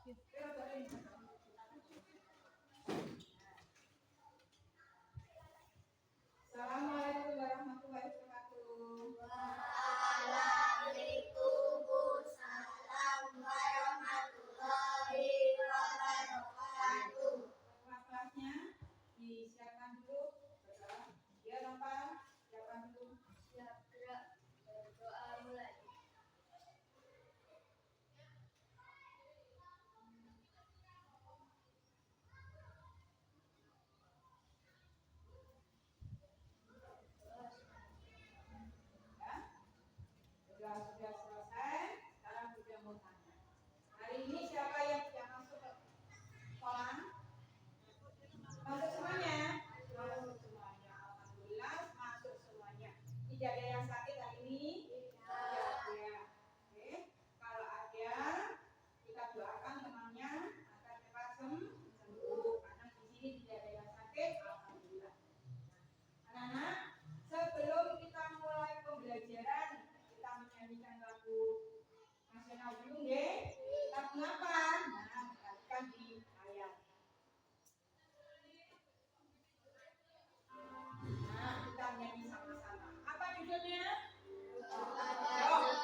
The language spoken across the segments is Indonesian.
Assalamualaikum warahmatullahi wabarakatuh. Waalaikumsalam warahmatullahi wabarakatuh. Kelas-kelasnya disiapkan dulu. Ya, Bapak, siapkan dulu. Siap, gerak. Berdoa mulai. Ya, sudah selesai. Sekarang sudah mau tanya. Hari ini siapa yang sudah masuk ke sekolah? Masuk semuanya? Masuk semuanya. Alhamdulillah masuk semuanya. Tidak ada yang sakit hari ini? Tidak ada. Oke. Kalau ada, kita doakan temannya agar cepat sembuh. Karena di sini tidak ada yang sakit. Alhamdulillah. Anak-anak, sebelum kita mulai pembelajaran, kita menyanyikan lagu nasional dulu, nggih? Lagu apa? Nah, perhatikan di ayat. Nah, kita nyanyi sama-sama. Apa judulnya? Ayo.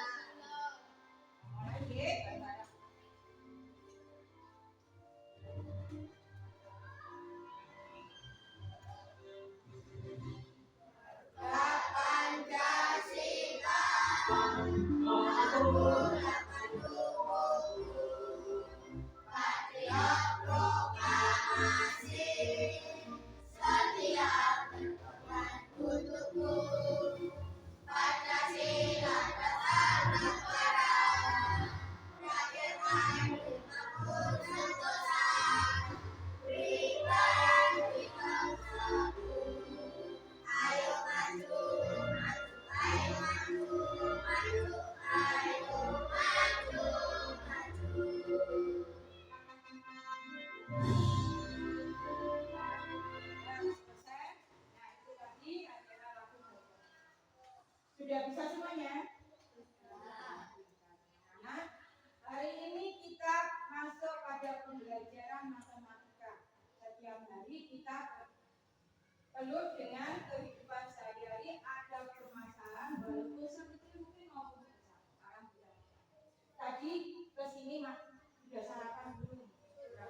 Mulai, nggih, bareng-bareng. Pancasila, menggunakan tubuhku, patriot proklamasi, setia berkorban untukku. Pancasila dasar negara, rakyat adil makmur sentosa, beribadah di bangsaku. Ayo maju, maju, ayo maju, maju, ayo maju, maju. Selesai. Nah, itu tadi adalah lagu belajar. Sudah bisa semuanya? Nah, hari ini kita masuk pada pembelajaran matematika. Setiap hari kita penuh dengan kehidupan sehari-hari, ada permasalahan walaupun sekecil mungkin maupun besar. Sekarang sudah. Tadi kesini sudah sarapan belum? Ya.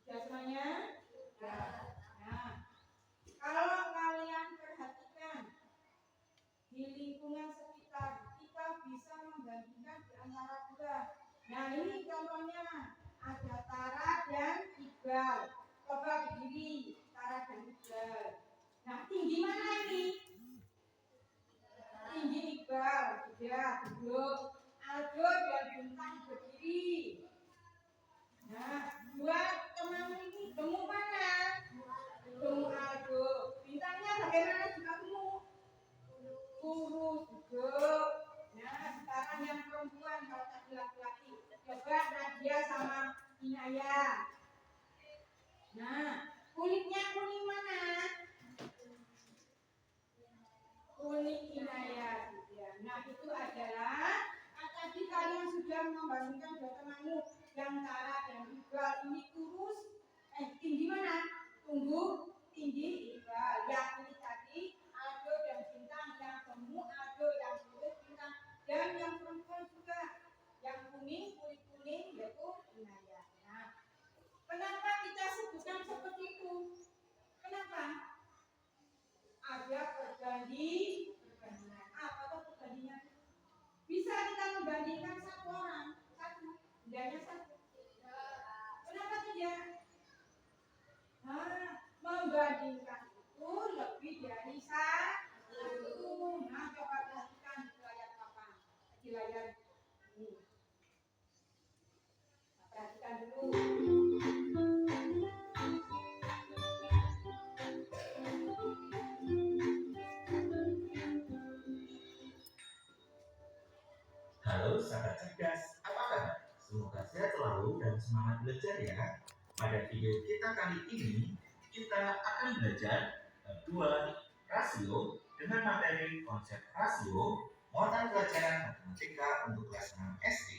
Sudah semuanya? Ya. Nah, kalau kalian perhatikan di lingkungan sekitar, kita bisa membandingkan di antara dua. Nah, ini contohnya ada Tara dan Iqbal. Coba berdiri, Tara dan Iqbal. Nah, tinggi mana ini? Tinggi Iqbal. Sudah, duduk. Aldo dan Bintang berdiri. Nah, dua teman ini gemuk mana? Gemuk Aldo. Bintangnya bagaimana juga gemuk? Kurus duduk. Nah, sekarang yang perempuan kalau tadi laki-laki. Coba Nadia sama Inaya. Nah, kulitnya kuning mana? Kuning Inaya. Nah, itu adalah tadi kalian sudah membandingkan dua temanmu yang Tara dan Iqbal ini kurus. Tinggi mana? Tunggu, tinggi Iqbal. Yang ini tadi Aldo dan Bintang, yang gemuk Aldo, yang kurus Bintang, dan yang perempuan juga yang kuning, kulit kuning yaitu Inaya. Nah, kenapa kita sebutkan seperti itu? Kenapa? Ada perbandingan. Apa tuh perbandingan? Bisa kita membandingkan satu orang, satu, hendaknya satu. Kenapa tidak? Nah, membandingkan itu lebih dari satu. Nah, coba perhatikan di layar papan, di layar ini. Nah, perhatikan dulu. Halo sahabat cerdas, apa kabar? Semoga sehat selalu dan semangat belajar ya. Pada video kita kali ini, kita akan belajar dua rasio dengan materi konsep rasio, muatan pelajaran matematika untuk kelas 6 SD.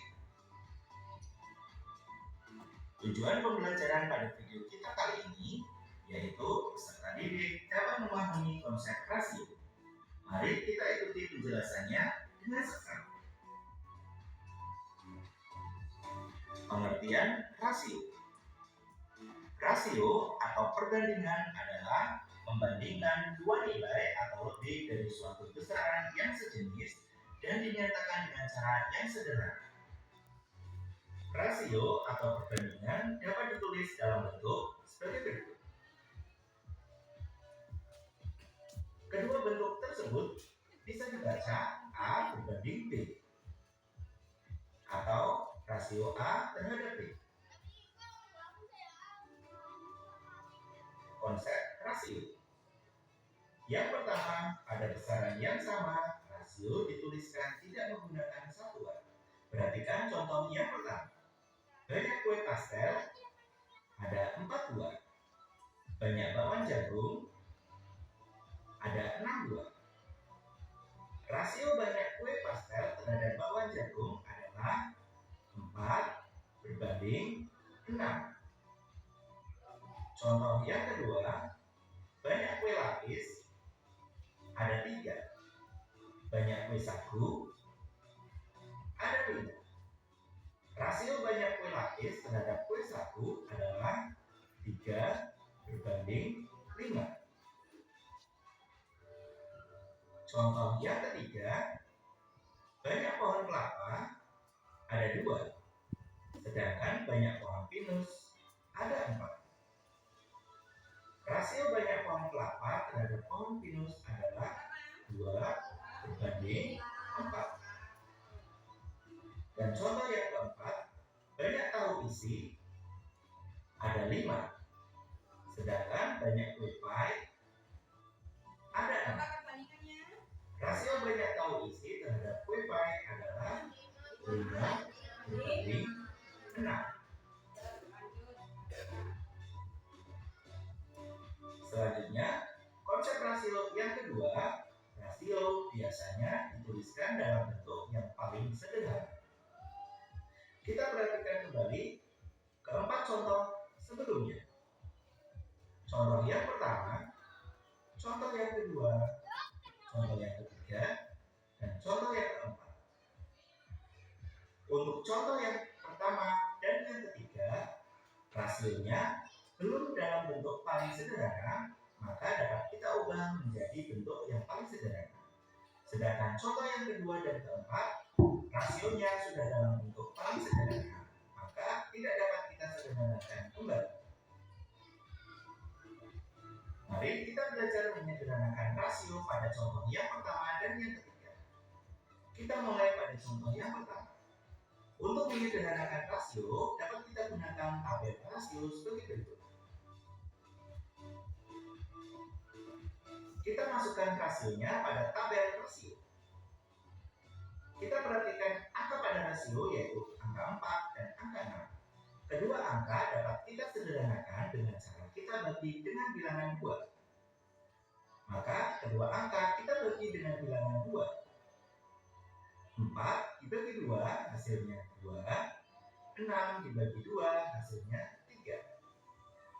Tujuan pembelajaran pada video kita kali ini yaitu peserta didik dapat memahami konsep rasio. Mari kita ikuti penjelasannya dengan seksama. Pengertian rasio. Rasio atau perbandingan adalah membandingkan dua nilai atau lebih dari suatu besaran yang sejenis dan dinyatakan dengan cara yang sederhana. Rasio atau perbandingan dapat ditulis dalam bentuk sebagai berikut. Kedua bentuk tersebut bisa dibaca A berbanding B atau rasio A terhadap B. Konsep rasio. Yang pertama, pada besaran yang sama, rasio dituliskan tidak menggunakan satuan. Perhatikan contoh yang pertama. Banyak kue pastel, ada 4 buah. Banyak bakwan jagung, ada 6 buah. Rasio banyak kue pastel terhadap bakwan jagung adalah 4 berbanding 6. Contoh yang kedua, banyak kue lapis, ada 3. Banyak kue sagu, ada 5. Rasio banyak kue lapis terhadap kue sagu adalah 3 berbanding 5. Contoh yang ketiga, banyak pohon kelapa, ada 2. Sedangkan banyak pohon pinus, ada 4. Rasio banyak pohon kelapa terhadap pohon pinus adalah 2 berbanding 4. Dan contoh yang keempat, banyak tahu isi, ada 5. Sedangkan banyak kue pie, ada 6. Rasio banyak tahu isi terhadap kue pie adalah 5 berbanding 6. Selanjutnya, konsep rasio yang kedua, rasio biasanya dituliskan dalam bentuk yang paling sederhana. Kita perhatikan kembali keempat contoh sebelumnya. Contoh yang pertama, contoh yang kedua, contoh yang ketiga, dan contoh yang keempat. Untuk contoh yang pertama dan yang ketiga, rasionya belum dalam bentuk paling sederhana, maka dapat kita ubah menjadi bentuk yang paling sederhana. Sedangkan contoh yang kedua dan keempat, rasionya sudah dalam bentuk paling sederhana, maka tidak dapat kita sederhanakan kembali. Mari kita belajar menyederhanakan rasio pada contoh yang pertama dan yang ketiga. Kita mulai pada contoh yang pertama. Untuk menyederhanakan rasio, dapat kita gunakan tabel rasio sebagai berikut. Kita masukkan rasionya pada tabel rasio. Kita perhatikan angka pada rasio yaitu angka 4 dan angka 6. Kedua angka dapat kita sederhanakan dengan cara kita bagi dengan bilangan 2. Maka kedua angka kita bagi dengan bilangan 2. 4 dibagi 2 hasilnya 2. 6 dibagi 2 hasilnya 3.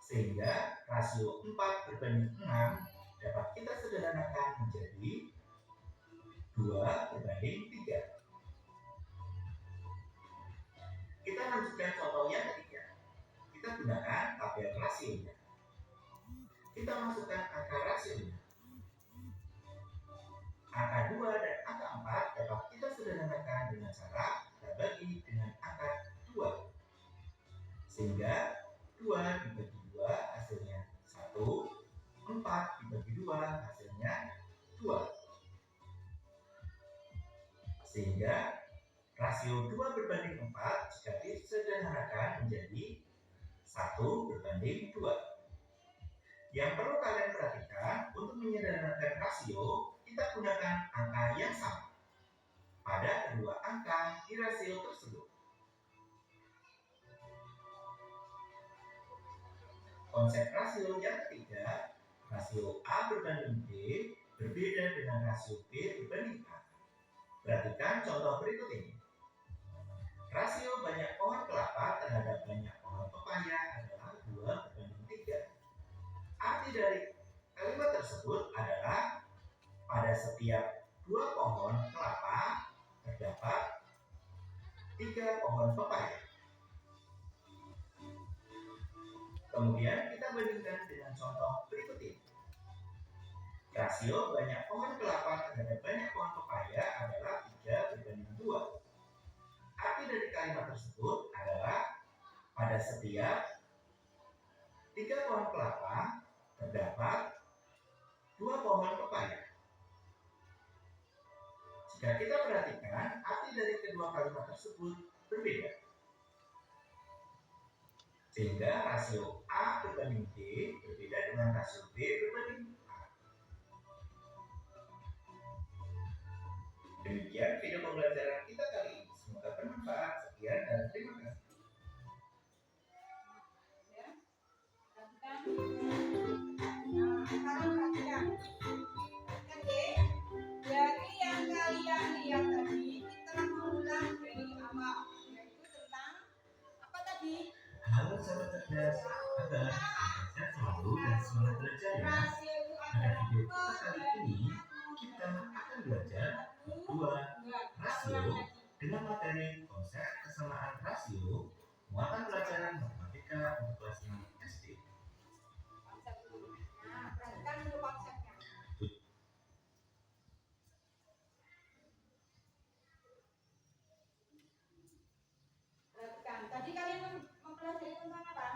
Sehingga rasio 4 berbanding 6 dapat kita sederhanakan menjadi 2 berbanding 3. Kita lanjutkan contoh yang ketiga. Kita gunakan tabel rasionya. Kita masukkan angka rasionya. Angka 2 dan angka 4 dapat kita sederhanakan dengan cara kita bagi dengan angka 2. Sehingga 2 dibagi 2 hasilnya 1. 4 dibagi 2 hasilnya 2. Sehingga rasio 2 berbanding 4 jika disederhanakan menjadi 1 berbanding 2. Yang perlu kalian perhatikan, untuk menyederhanakan rasio, kita gunakan angka yang sama pada kedua angka di rasio tersebut. Konsep rasio yang ketiga, rasio A berbanding B berbeda dengan rasio B berbanding A. Perhatikan contoh berikut ini. Rasio banyak pohon kelapa terhadap banyak pohon pepaya 3 pohon pepaya. Kemudian kita bandingkan dengan contoh berikut ini. Rasio banyak pohon kelapa terhadap banyak pohon pepaya adalah 3:2. Arti dari kalimat tersebut adalah pada setiap 3 pohon kelapa terdapat 2 pohon pepaya. Jika kita perhatikan, arti dari kedua kalimat tersebut berbeda. Sehingga rasio A berbanding B berbeda dengan rasio B berbanding A. Demikian video pembelajaran kita kali ini. Semoga bermanfaat. Sekian dan terima kasih. Ya, perhatikan. Nah, sekarang perhatikan. Oke, dari yang kalian lihat tadi, kita mengulang dari awal, yaitu tentang apa tadi? Halo sahabat cerdas, agar sehat selalu dan semangat belajar ya. Rasio itu Pada adalah video kita kali ini, kita akan belajar dua rasio dengan materi konsep kesamaan rasio, muatan pelajaran matematika untuk kelas 6 SD. konsep dulu. Nah, perhatikan dulu konsepnya. Perhatikan. Tadi kalian mempelajari tentang apa?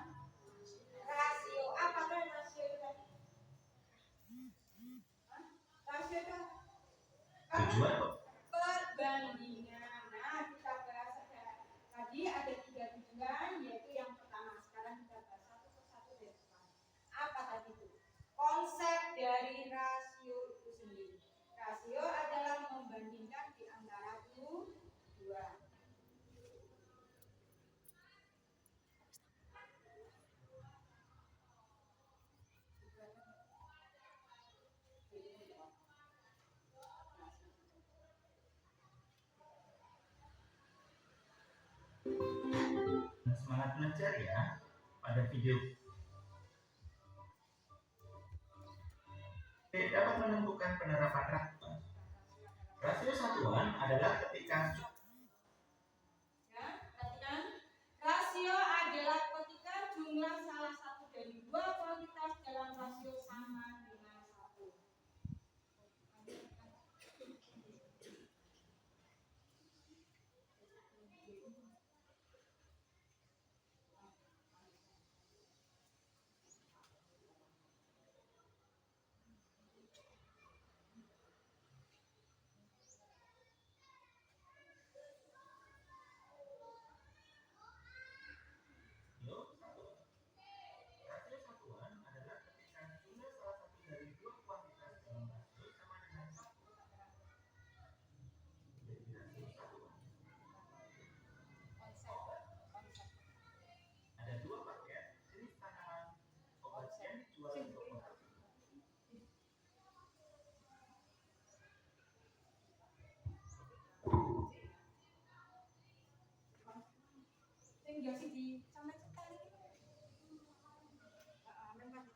Rasio. Apa kan rasio itu tadi? Hah? Rasio itu Tujuan perbandingan. Nah, kita bahas tadi ada 3 tujuan, yaitu yang pertama. Sekarang kita bahas satu persatu dari depan. Apa tadi itu? Konsep dari rasio itu sendiri. Rasio adalah membandingkan di antara dua. semangat belajar ya. Pada video dapat menentukan penerapan rasio. Rasio satuan adalah ketika Ya, perhatikan. Rasio adalah ketika jumlah salah satu dari dua kuantitas dalam rasio sama dengan 1. rasio satuan adalah ketika jumlah salah satu dari dua kuantitas dalam rasio sama dengan 1. Jadi rasio satuan. Ada 2 paket jenis tanaman obat yang dijual di toko. Sing biasa di sama cetak iki. Memang.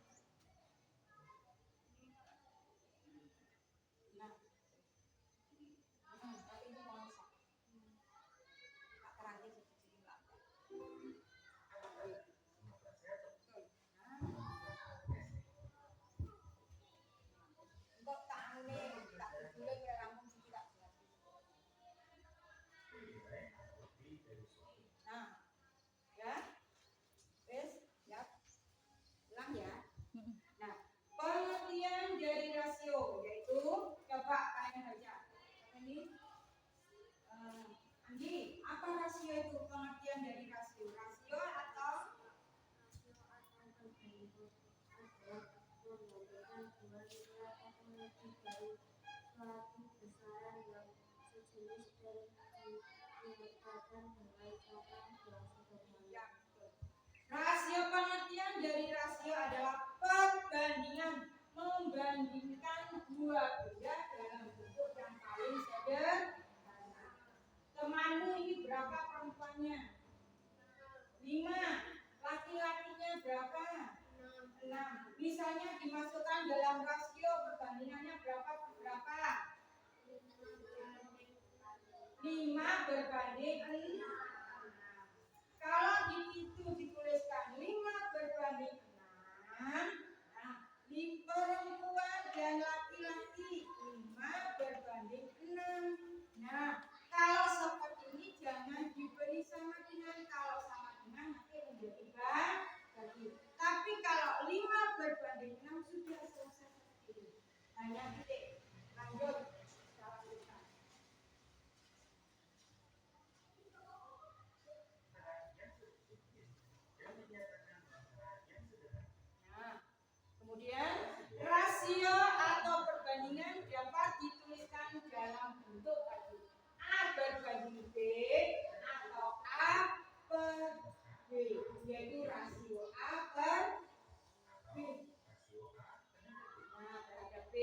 Nah. Tapi itu konsep. Tak terangin sedikit lah. Semoga sehat. Kok tak ane tak dulu kira rampung sih tak jelas. Nah, ya, wes, ya, ulang ya. Nah, pengertian dari rasio yaitu coba kalian baca. Ini, Andi, apa rasio itu? Pengertian dari rasio, rasio atau suatu besaran yang sejenis dan dinyatakan dengan cara yang sederhana. ya, betul. Rasio pengertian dari rasio adalah perbandingan, membandingkan dua benda dalam bentuk yang paling sederhana. Temanmu ini berapa perempuannya? 5. Laki-lakinya berapa? 6. Misalnya dimasukkan dalam rasio perbandingannya berapa per berapa? 5 berbanding 6. hanya titik. Lanjut. Kita lanjutkan. Nah, kemudian rasio atau perbandingan dapat dituliskan dalam bentuk tadi A berbanding B atau A per B, yaitu rasio A per B. Nah, terhadap B.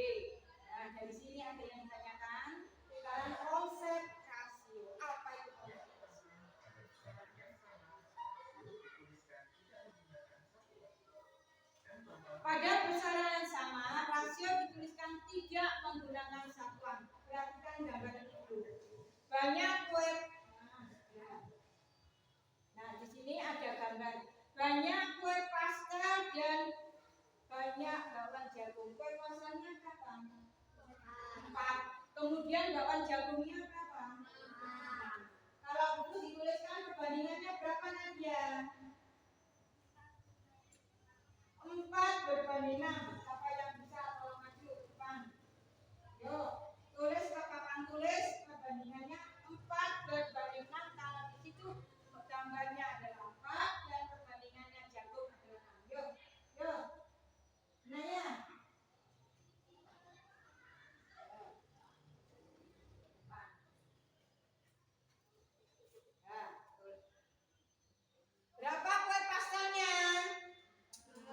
Nah, dari sini ada yang ditanyakan. Sekarang konsep rasio. Apa itu konsep rasio? Pada besaran yang sama, rasio dituliskan tidak menggunakan satuan. Perhatikan gambar itu. Banyak kue. Nah, di sini ada gambar. Banyak kue pastel dan banyak bakwan jagung. Kue pastelnya berapa? 4. Kemudian bakwan jagungnya berapa? 5. Kalau itu dituliskan perbandingannya berapa Nadia? 4 berbanding 6. Siapa yang bisa tolong maju depan? Yuk, tulis ke papan tulis perbandingannya 4 berbanding 6. Kalau di situ gambarnya adalah 4 dan perbandingannya jagung adalah 6. Yuk, yuk. Naya. Berapa kue pastelnya? 4.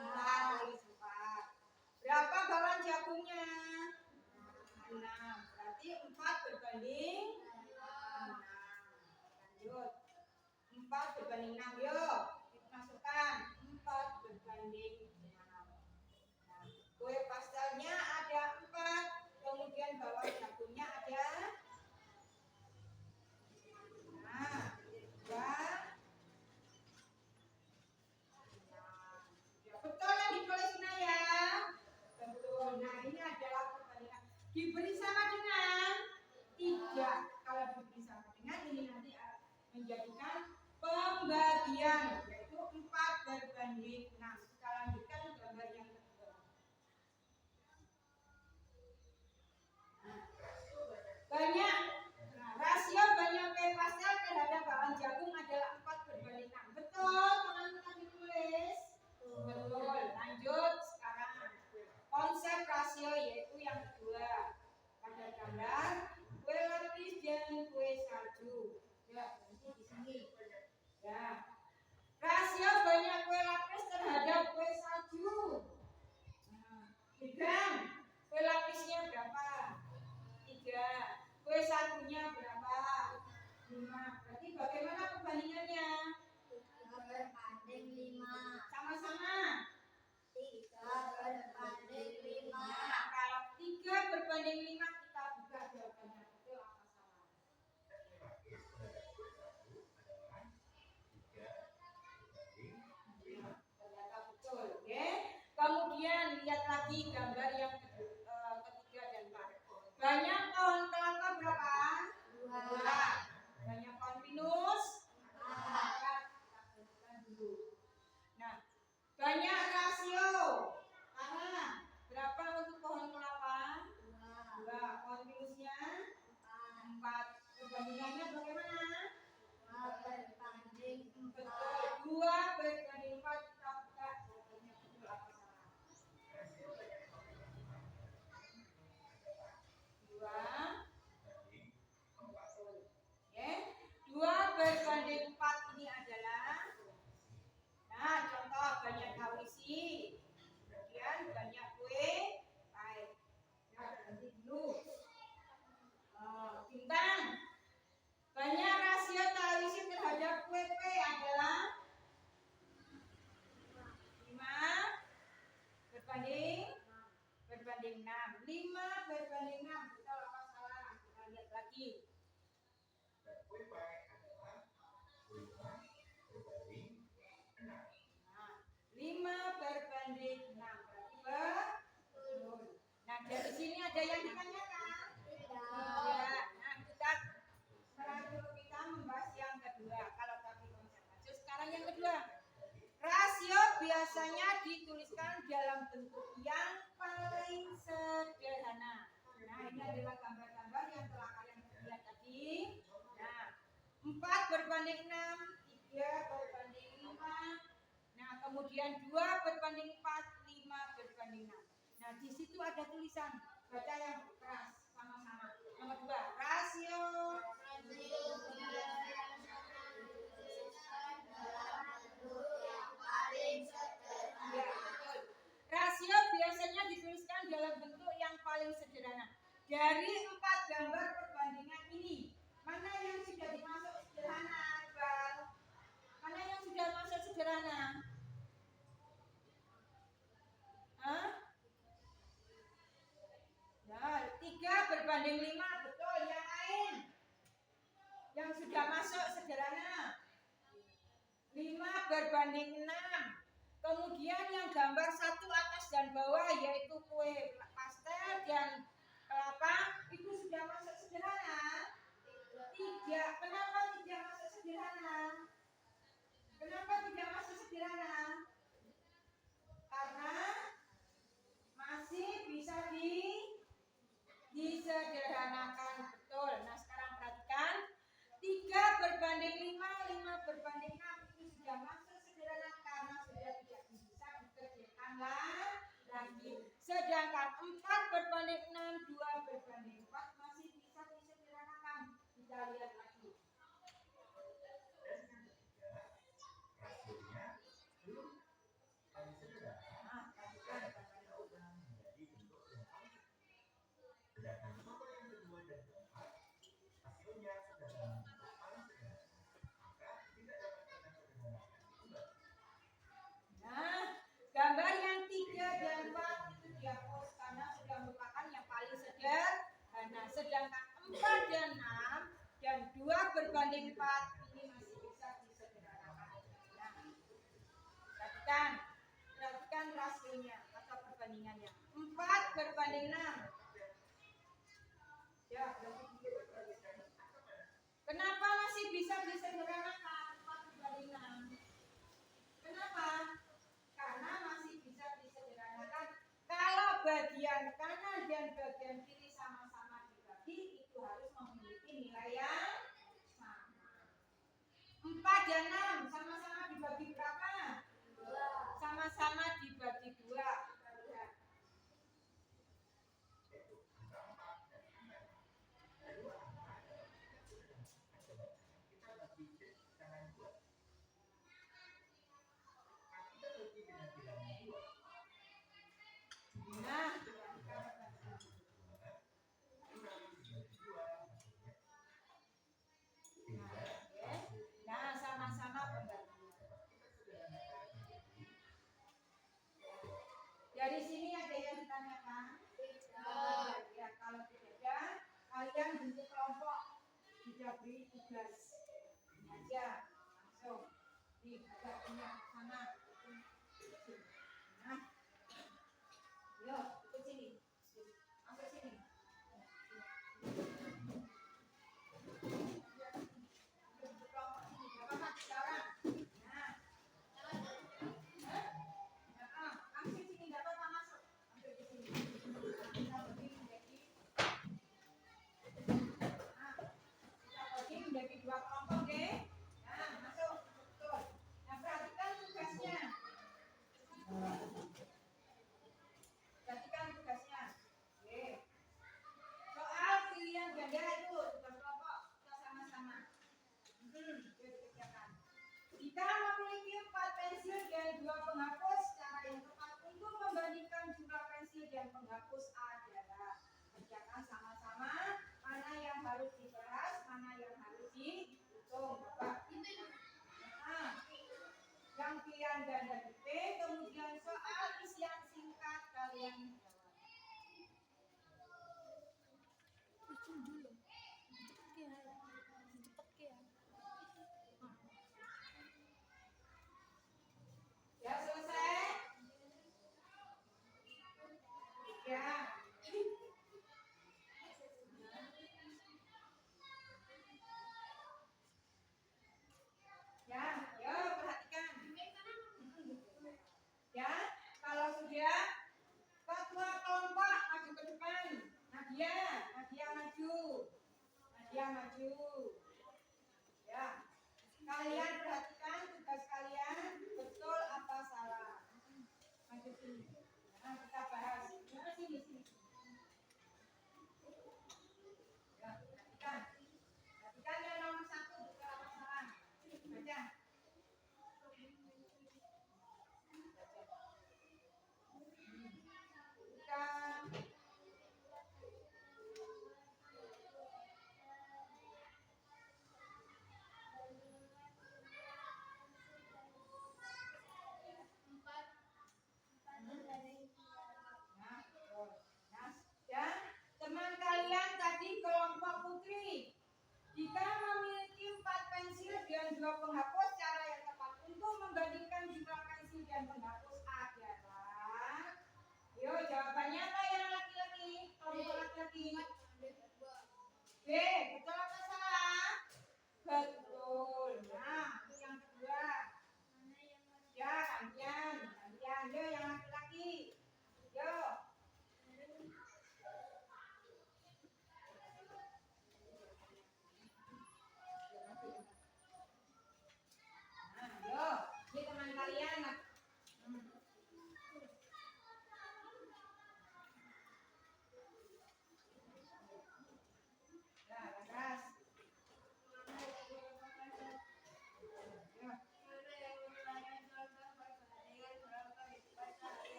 Berapa bakwan jagungnya? 6. Berarti 4 berbanding 6. Lanjut. 4 berbanding 6. Yuk, masukkan 4 berbanding 6. Nah, kue pastelnya ada 4. Kemudian bakwan jagungnya ada. Nah, 2. Betul yang ditulis ya? Betul. Nah, ini adalah perbandingan. Diberi sama dengan 3. Kalau diberi sama dengan ini nanti menjadikan pembagian, yaitu 4 berbanding 6. Kita lanjutkan gambar yang kedua. Banyak. Nah, rasio banyak kue pastel terhadap bakwan jagung adalah 4 berbanding 6. Betul, teman-teman ditulis. Betul. Lanjut sekarang konsep rasio yaitu yang kedua. Pada gambar kue lapis dan kue salju. Ya, di sini. Ya. Rasio banyak kue lapis terhadap kue salju. Nah, kue lapisnya berapa? 3. Kue saljunya berapa? 5. Berarti bagaimana perbandingannya? 3/5. Sama-sama. 3/5. Nah, kalau 3 berbanding 5 kita buka jawabannya. Betul apa salah? Ternyata betul, ya. Kemudian lihat lagi gambar yang ketiga dan 4. Banyak pohon kelapa berapa? 2. Banyak pohon pinus? 4. Kita tentukan dulu. Nah, banyak rasio. Karena berapa untuk pohon kelapa? 2. Pohon pinusnya? 4. Perbandingannya bagaimana? 2/4. Betul. 2 berbanding 4. Kita buka jawabannya betul apa salah? 2. Betul. Ya. 2 berbanding 4 ini adalah. Nah, contoh banyak tahu isi. Kemudian banyak kue. Baik. Ya, nanti dulu. Bintang. Banyak rasio tahu isi terhadap kue adalah 5 berbanding 6. 5 berbanding 6. Betul apa salah? Kita lihat lagi. Dan kue pie adalah 5 berbanding 6. Nah, 5 berbanding 6. Berarti betul. Nah, dari sini ada yang ditanyakan? Ya. Nah, kita membahas yang kedua. Kalau tadi konsep rasio, sekarang yang kedua. Rasio biasanya dituliskan dalam bentuk yang paling sederhana. sederhana. Nah, ini adalah gambar-gambar yang telah kalian lihat tadi. Nah, 4 berbanding 6, 3 berbanding 5. Nah, kemudian 2 berbanding 4, 5 berbanding 6. Nah, di situ ada tulisan, baca yang keras sama-sama. Nomor 2, rasio. Ya, betul. Rasio biasanya dituliskan dalam bentuk yang paling sederhana. Dari 4 gambar perbandingan ini, mana yang sudah dimasuk sederhana, Bang? Mana yang sudah masuk sederhana? Hah? Nah, 3 berbanding 5, betul. Yang lain yang sudah masuk sederhana, 5 berbanding 6. Kemudian yang gambar satu atas dan bawah yaitu kue pastel dan kelapa itu sudah masuk sederhana. 3. Kenapa tidak masuk sederhana? Kenapa tidak masuk sederhana? Karena masih bisa disederhanakan, betul. Nah, sekarang perhatikan, 3 berbanding 5, 5 berbanding 6 itu sudah masuk sederhana karena sudah tidak bisa dikerjakan lagi. Sedangkan 4 berbanding 6, 2 berbanding 4 masih bisa disederhanakan. Kita lihat lagi. Rasionya belum paling sederhana. Nah, perhatikan. Sedangkan contoh yang kedua dan keempat, hasilnya sudah dalam bentuk paling sederhana. Maka tidak dapat kita sederhanakan kembali. Nah, gambar yang 3 dan 4 itu dihapus karena sudah merupakan yang paling sederhana. Sedangkan 4 dan 6 dan 2 berbanding 4 ini masih bisa disederhanakan. Nah, perhatikan rasionya atau perbandingannya. 4 berbanding 6. Ya, kenapa masih bisa disederhanakan 4 berbanding 6? Kenapa? Karena masih bisa disederhanakan kalau bagian kanan dan bagian kiri sama-sama dibagi, itu harus memiliki nilai yang sama. 4 dan 6 sama-sama dibagi berapa? 2. Sama-sama dibagi 2. Nah, sama-sama pembagian. Dari sini ada yang ditanyakan? Ya, kalau tidak ada, kalian bentuk kelompok, tidak beri tugas. Ini aja, langsung dibaginya sama. Nah, yuk, ikut sini. Masuk sini. Bentuk kelompok sini, berapa mak? 3 orang. Nah. Langsung sini, enggak apa-apa masuk. Ambil di sini. Kita bagi menjadi 2 kelompok, oke? Nah, masuk. Betul. Nah, perhatikan tugasnya. Perhatikan tugasnya. Oke. Soal pilihan ganda itu tugas kelompok. Kita sama-sama. Yuk dikerjakan. Jika memiliki 4 pensil dan 2 penghapus, cara yang tepat untuk membandingkan jumlah pensil dan penghapus adalah kerjakan sama-sama mana yang harus dibahas, mana yang harus dihitung. Yang pilihan ganda di P, kemudian soal isian singkat kalian jawab. Ya, selesai? Ya. Ya, perhatikan. kedua penghapus, cara yang tepat untuk membandingkan jumlah pensil dan penghapus adalah, yuk jawabannya apa yang laki-laki? Kelompok laki-laki. B, betul atau salah? Betul. Nah, itu yang kedua. Ya, gantian. Yuk yang laki-laki. Yuk. Nah, yuk. Ini teman kalian. Nah, lekas.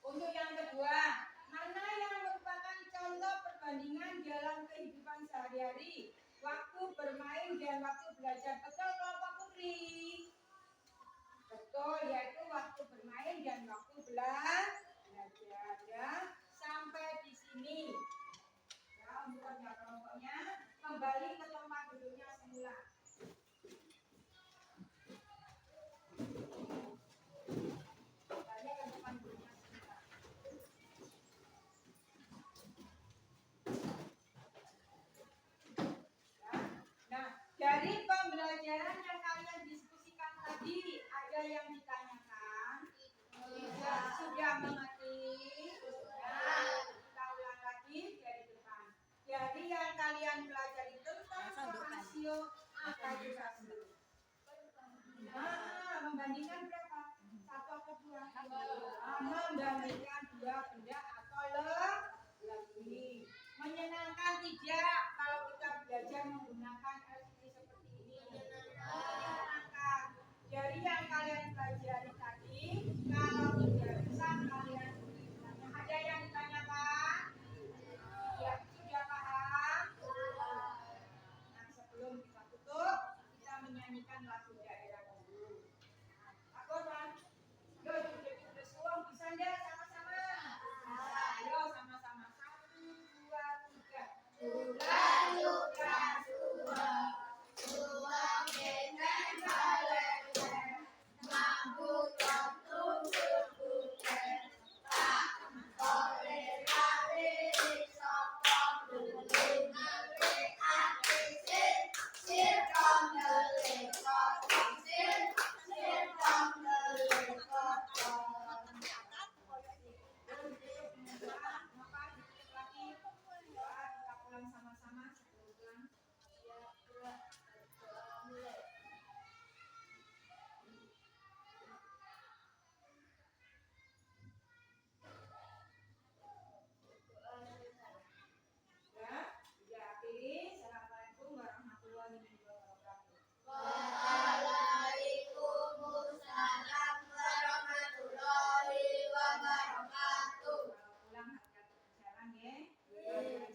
Untuk yang kedua, mana yang merupakan contoh perbandingan dalam kehidupan sehari-hari? Waktu bermain dan waktu belajar. Betul kelompok Putri? Betul, yaitu waktu bermain dan waktu belajar. Ya, sampai di sini. Ya, untuk kerja kelompoknya kembali ke tempat duduknya semula. Dari pembelajaran yang kalian diskusikan tadi, ada yang ditanyakan? Tidak. Sudah mengerti? Nah, kita ulang lagi dari depan. Jadi yang kalian pelajari tentang rasio akademisasi. Membandingkan berapa? Satu atau dua? Membandingkan dua benda atau lebih. Menyenangkan tidak kalau kita belajar menggunakan seperti ini? Menyenangkan. Dari yang kalian pelajari tadi, kalau tidak bisa kalian tuliskannya. Ada yang ditanyakan? Ya, sudah paham? Nah, sebelum kita tutup, kita menyanyikan lagu daerah dulu. Takut kan? Yuk, duduk suam, bisa enggak sama-sama? Ayo sama-sama. 1, 2, 3.